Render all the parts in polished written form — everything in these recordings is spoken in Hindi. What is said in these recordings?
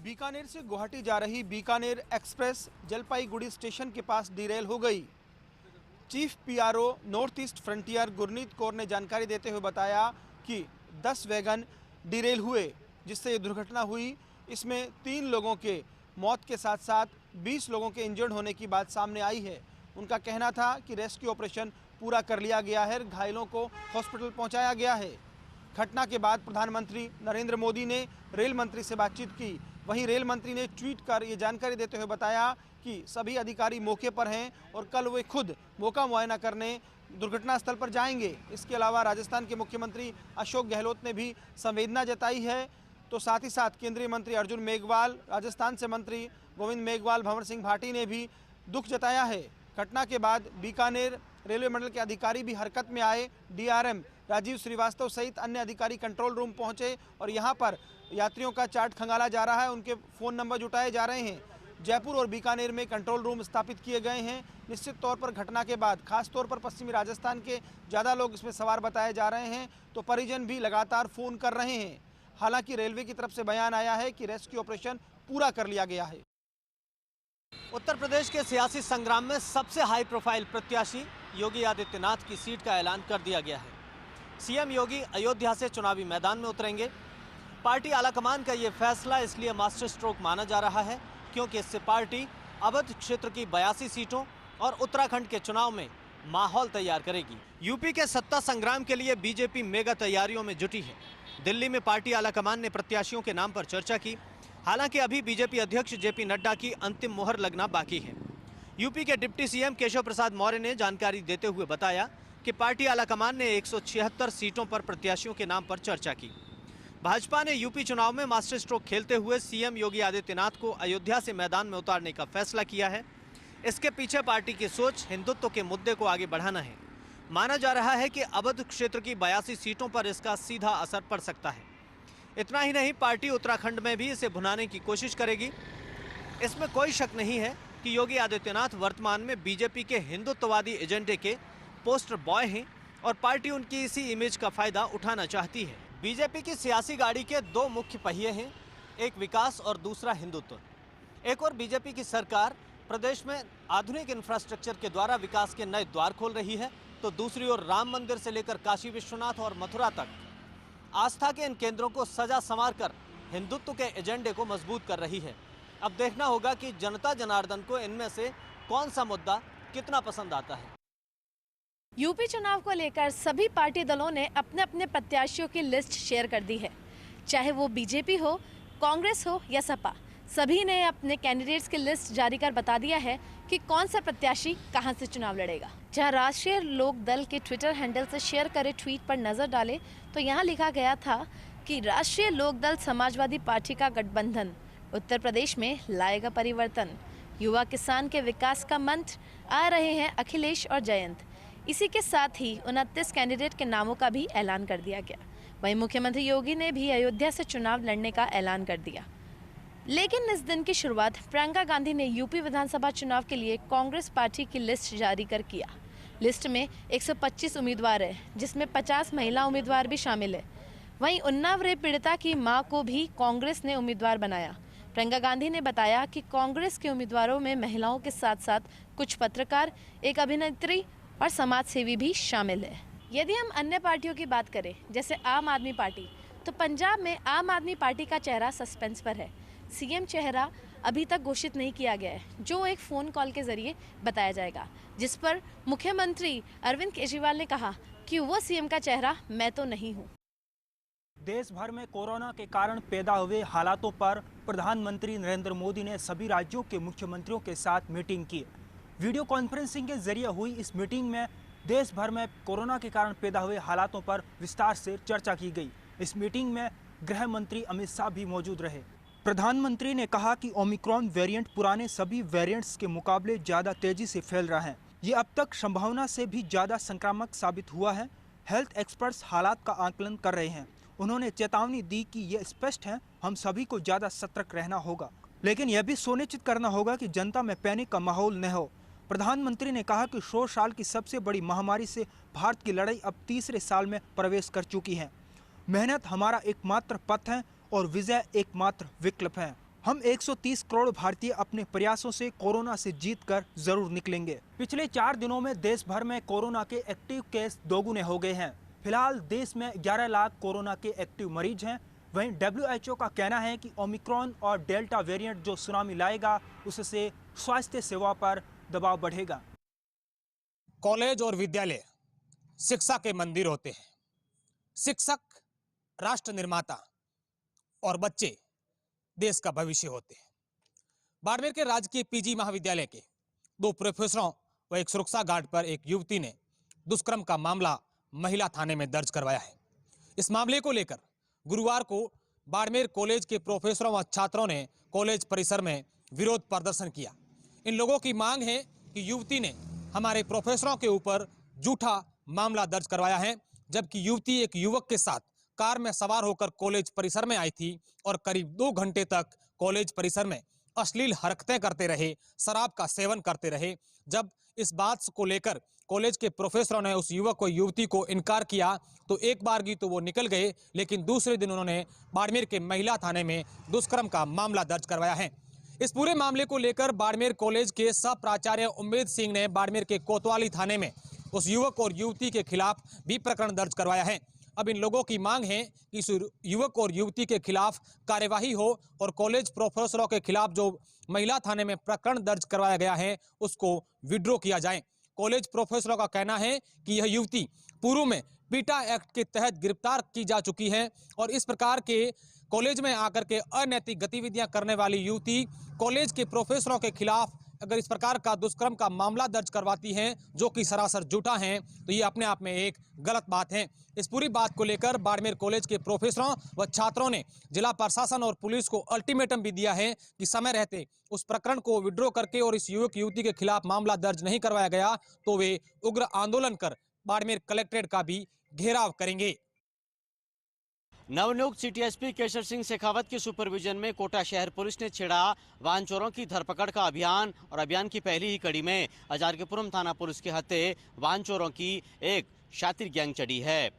बीकानेर से गुवाहाटी जा रही बीकानेर एक्सप्रेस जलपाईगुड़ी स्टेशन के पास डिरेल हो गई। Chief PRO north east frontier Gurneet Kaur ने जानकारी देते हुए बताया कि 10 वैगन डिरेल हुए, जिससे ये दुर्घटना हुई। इसमें 3 लोगों के मौत के साथ साथ 20 लोगों के इंजर्ड होने की बात सामने आई है। उनका कहना था कि रेस्क्यू ऑपरेशन पूरा कर लिया गया है, घायलों को हॉस्पिटल पहुंचाया गया है। घटना के बाद प्रधानमंत्री नरेंद्र मोदी ने रेल मंत्री से बातचीत की। वहीं रेल मंत्री ने ट्वीट कर ये जानकारी देते हुए बताया कि सभी अधिकारी मौके पर हैं और कल वे खुद मौका मुआयना करने दुर्घटना स्थल पर जाएंगे। इसके अलावा राजस्थान के मुख्यमंत्री अशोक गहलोत ने भी संवेदना जताई है। तो साथ ही साथ केंद्रीय मंत्री अर्जुन मेघवाल, राजस्थान से मंत्री गोविंद मेघवाल, भंवर सिंह भाटी ने भी दुख जताया है। घटना के बाद बीकानेर रेलवे मंडल के अधिकारी भी हरकत में आए। डीआरएम राजीव श्रीवास्तव सहित अन्य अधिकारी कंट्रोल रूम पहुंचे और यहां पर यात्रियों का चार्ट खंगाला जा रहा है, उनके फ़ोन नंबर जुटाए जा रहे हैं। जयपुर और बीकानेर में कंट्रोल रूम स्थापित किए गए हैं। निश्चित तौर पर घटना के बाद खास तौर पर पश्चिमी राजस्थान के ज़्यादा लोग इसमें सवार बताए जा रहे हैं, तो परिजन भी लगातार फ़ोन कर रहे हैं। हालांकि रेलवे की तरफ से बयान आया है कि रेस्क्यू ऑपरेशन पूरा कर लिया गया है। उत्तर प्रदेश के सियासी संग्राम में सबसे हाई प्रोफाइल प्रत्याशी योगी आदित्यनाथ की सीट का ऐलान कर दिया गया है। सीएम योगी अयोध्या से चुनावी मैदान में उतरेंगे। पार्टी आलाकमान का ये फैसला इसलिए मास्टर स्ट्रोक माना जा रहा है क्योंकि इससे पार्टी अवध क्षेत्र की 82 सीटों और उत्तराखंड के चुनाव में माहौल तैयार करेगी। यूपी के सत्ता संग्राम के लिए बीजेपी मेगा तैयारियों में जुटी है। दिल्ली में पार्टी आलाकमान ने प्रत्याशियों के नाम पर चर्चा की। हालांकि अभी बीजेपी अध्यक्ष जेपी नड्डा की अंतिम मोहर लगना बाकी है। यूपी के डिप्टी सीएम केशव प्रसाद मौर्य ने जानकारी देते हुए बताया कि पार्टी आलाकमान ने 176 सीटों पर प्रत्याशियों के नाम पर चर्चा की। भाजपा ने यूपी चुनाव में मास्टर स्ट्रोक खेलते हुए सीएम योगी आदित्यनाथ को अयोध्या से मैदान में उतारने का फैसला किया है। इसके पीछे पार्टी की सोच हिंदुत्व के मुद्दे को आगे बढ़ाना है। माना जा रहा है कि अवध क्षेत्र की 82 सीटों पर इसका सीधा असर पड़ सकता है। इतना ही नहीं, पार्टी उत्तराखंड में भी इसे भुनाने की कोशिश करेगी। इसमें कोई शक नहीं है कि योगी आदित्यनाथ वर्तमान में बीजेपी के हिंदुत्ववादी एजेंडे के पोस्टर बॉय हैं और पार्टी उनकी इसी इमेज का फायदा उठाना चाहती है। बीजेपी की सियासी गाड़ी के 2 मुख्य पहिए हैं, एक विकास और दूसरा हिंदुत्व। एक और बीजेपी की सरकार प्रदेश में आधुनिक इंफ्रास्ट्रक्चर के द्वारा विकास के नए द्वार खोल रही है, तो दूसरी ओर राम मंदिर से लेकर काशी विश्वनाथ और मथुरा तक आस्था के इन केंद्रों को सजा संवार कर हिंदुत्व के एजेंडे को मजबूत कर रही है। अब देखना होगा कि जनता जनार्दन को इनमें से कौन सा मुद्दा कितना पसंद आता है। यूपी चुनाव को लेकर सभी पार्टी दलों ने अपने अपने प्रत्याशियों की लिस्ट शेयर कर दी है। चाहे वो बीजेपी हो, कांग्रेस हो या सपा, सभी ने अपने कैंडिडेट्स की लिस्ट जारी कर बता दिया है कि कौन सा प्रत्याशी कहां से चुनाव लड़ेगा। जहां राष्ट्रीय लोक दल के ट्विटर हैंडल से शेयर करे ट्वीट पर नजर डाले तो यहां लिखा गया था कि राष्ट्रीय लोक दल समाजवादी पार्टी का गठबंधन उत्तर प्रदेश में लाएगा परिवर्तन। युवा किसान के विकास का मंत्र, आ रहे हैं अखिलेश और जयंत। इसी के साथ ही 29 कैंडिडेट के नामों का भी ऐलान कर दिया गया। वहीं मुख्यमंत्री योगी ने भी अयोध्या से चुनाव लड़ने का ऐलान कर दिया। लेकिन इस दिन की शुरुआत प्रियंका गांधी ने यूपी विधानसभा चुनाव के लिए कांग्रेस पार्टी की लिस्ट जारी कर किया। लिस्ट में 125 उम्मीदवार है, जिसमें 50 महिला उम्मीदवार भी शामिल है। वहीं उन्नाव रेप पीड़िता की मां को भी कांग्रेस ने उम्मीदवार बनाया। प्रियंका गांधी ने बताया कि कांग्रेस के उम्मीदवारों में महिलाओं के साथ साथ कुछ पत्रकार, एक अभिनेत्री और समाज सेवी भी शामिल है। यदि हम अन्य पार्टियों की बात करें, जैसे आम आदमी पार्टी, तो पंजाब में आम आदमी पार्टी का चेहरा सस्पेंस पर है। सीएम चेहरा अभी तक घोषित नहीं किया गया है, जो एक फ़ोन कॉल के जरिए बताया जाएगा, जिस पर मुख्यमंत्री अरविंद केजरीवाल ने कहा कि वो सीएम का चेहरा मैं तो नहीं हूँ। देश भर में कोरोना के कारण पैदा हुए हालातों पर प्रधानमंत्री नरेंद्र मोदी ने सभी राज्यों के मुख्यमंत्रियों के साथ मीटिंग की। वीडियो कॉन्फ्रेंसिंग के जरिए हुई इस मीटिंग में देश भर में कोरोना के कारण पैदा हुए हालातों पर विस्तार से चर्चा की गई। इस मीटिंग में गृह मंत्री अमित शाह भी मौजूद रहे। प्रधानमंत्री ने कहा कि ओमिक्रॉन वेरिएंट पुराने सभी वेरिएंट्स के मुकाबले ज़्यादा तेजी से फैल रहा है। ये अब तक संभावना से भी ज़्यादा संक्रामक साबित हुआ है। हेल्थ एक्सपर्ट्स हालात का आकलन कर रहे हैं। उन्होंने चेतावनी दी कि ये स्पष्ट है, हम सभी को ज़्यादा सतर्क रहना होगा, लेकिन यह भी सुनिश्चित करना होगा कि जनता में पैनिक का माहौल न हो। प्रधानमंत्री ने कहा कि 100 साल की सबसे बड़ी महामारी से भारत की लड़ाई अब तीसरे साल में प्रवेश कर चुकी है। मेहनत हमारा एकमात्र पथ है और विजय एकमात्र विकल्प है। हम 130 करोड़ भारतीय अपने प्रयासों से कोरोना से जीतकर जरूर निकलेंगे। पिछले 4 दिनों में देश भर में कोरोना के एक्टिव केस दोगुने हो गए हैं। फिलहाल देश में 11 लाख कोरोना के एक्टिव मरीज हैं। वहीं WHO का कहना है कि ओमिक्रॉन और डेल्टा वेरिएंट जो सुनामी लाएगा, उससे स्वास्थ्य सेवा पर दबाव बढ़ेगा। कॉलेज और विद्यालय शिक्षा के मंदिर होते हैं। शिक्षक राष्ट्र निर्माता और बच्चे देश का भविष्य होते हैं। बाड़मेर के राजकीय PG महाविद्यालय के 2 प्रोफेसरों व एक सुरक्षा गार्ड पर एक युवती ने दुष्कर्म का मामला महिला थाने में दर्ज करवाया है। इस मामले को लेकर गुरुवार को बाड़मेर कॉलेज के प्रोफेसरों व छात्रों ने कॉलेज परिसर में विरोध प्रदर्शन किया। इन लोगों की मांग है कि युवती ने हमारे प्रोफेसरों के ऊपर झूठा मामला दर्ज करवाया है, जबकि युवती एक युवक के साथ कार में सवार होकर कॉलेज परिसर में आई थी और करीब 2 घंटे तक कॉलेज परिसर में अश्लील हरकतें करते रहे, शराब का सेवन करते रहे। जब इस बात को लेकर कॉलेज के प्रोफेसरों ने उस युवक को युवती को इनकार किया तो एक बार की तो वो निकल गए, लेकिन दूसरे दिन उन्होंने बाड़मेर के महिला थाने में दुष्कर्म का मामला दर्ज करवाया है। इस पूरे मामले को लेकर बाड़मेर कॉलेज के सह प्राचार्य उम्मेद सिंह ने बाड़मेर के कोतवाली थाने में उस युवक और युवती के खिलाफ भी प्रकरण दर्ज करवाया है। अब इन लोगों की मांग है कि इस युवक और युवती के खिलाफ कार्यवाही हो और कॉलेज प्रोफेसरों के खिलाफ जो महिला थाने में प्रकरण दर्ज करवाया गया है उसको विड्रॉ किया जाए। कॉलेज प्रोफेसरों का कहना है कि यह युवती पूर्व में पीटा एक्ट के तहत गिरफ्तार की जा चुकी है और इस प्रकार के कॉलेज में आकर के अनैतिक गतिविधियां करने वाली युवती कॉलेज के प्रोफेसरों के खिलाफ अगर इस प्रकार का दुष्कर्म का मामला दर्ज करवाती हैं जो कि सरासर झूठा हैं, तो ये अपने आप में एक गलत बात है। इस पूरी बात को लेकर बाड़मेर कॉलेज के प्रोफेसरों व छात्रों ने जिला प्रशासन और पुलिस को अल्टीमेटम भी दिया है कि समय रहते उस प्रकरण को विड्रॉ करके और इस युवक युवती के खिलाफ मामला दर्ज नहीं करवाया गया तो वे उग्र आंदोलन कर बाड़मेर कलेक्ट्रेट का भी घेराव करेंगे। नवनियुक्त सिटी एसपी केशर सिंह शेखावत के सुपरविजन में कोटा शहर पुलिस ने छेड़ा वाहन चोरों की धरपकड़ का अभियान और अभियान की पहली ही कड़ी में अजारकेपुरम थाना पुलिस के हत्थे वाहन चोरों की एक शातिर गैंग चढ़ी है।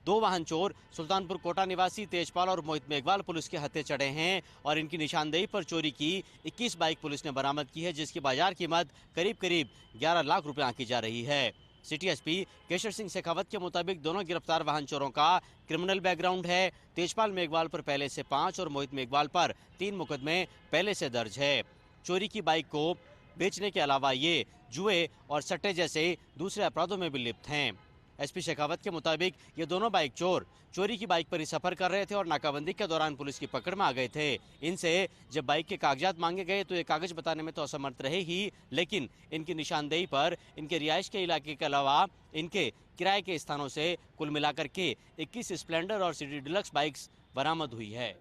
2 वाहन चोर सुल्तानपुर कोटा निवासी तेजपाल और मोहित मेघवाल पुलिस के हत्थे चढ़े हैं और इनकी निशानदेही पर चोरी की 21 बाइक पुलिस ने बरामद की है, जिसकी बाजार कीमत करीब 11 लाख रुपए आंकी जा रही है। सिटी एसपी केशर सिंह शेखावत के मुताबिक दोनों गिरफ्तार वाहन चोरों का क्रिमिनल बैकग्राउंड है। तेजपाल मेघवाल पर पहले से 5 और मोहित मेघवाल पर 3 मुकदमे पहले से दर्ज है। चोरी की बाइक को बेचने के अलावा ये जुए और सट्टे जैसे दूसरे अपराधों में भी लिप्त हैं। एसपी शेखावत के मुताबिक ये दोनों बाइक चोर चोरी की बाइक पर ही सफर कर रहे थे और नाकाबंदी के दौरान पुलिस की पकड़ में आ गए थे। इनसे जब बाइक के कागजात मांगे गए तो ये कागज बताने में तो असमर्थ रहे ही, लेकिन इनकी निशानदेही पर इनके रिहाइश के इलाके के अलावा इनके किराए के स्थानों से कुल मिलाकर के 21 स्प्लेंडर और सिटी डिलक्स बाइक्स बरामद हुई है।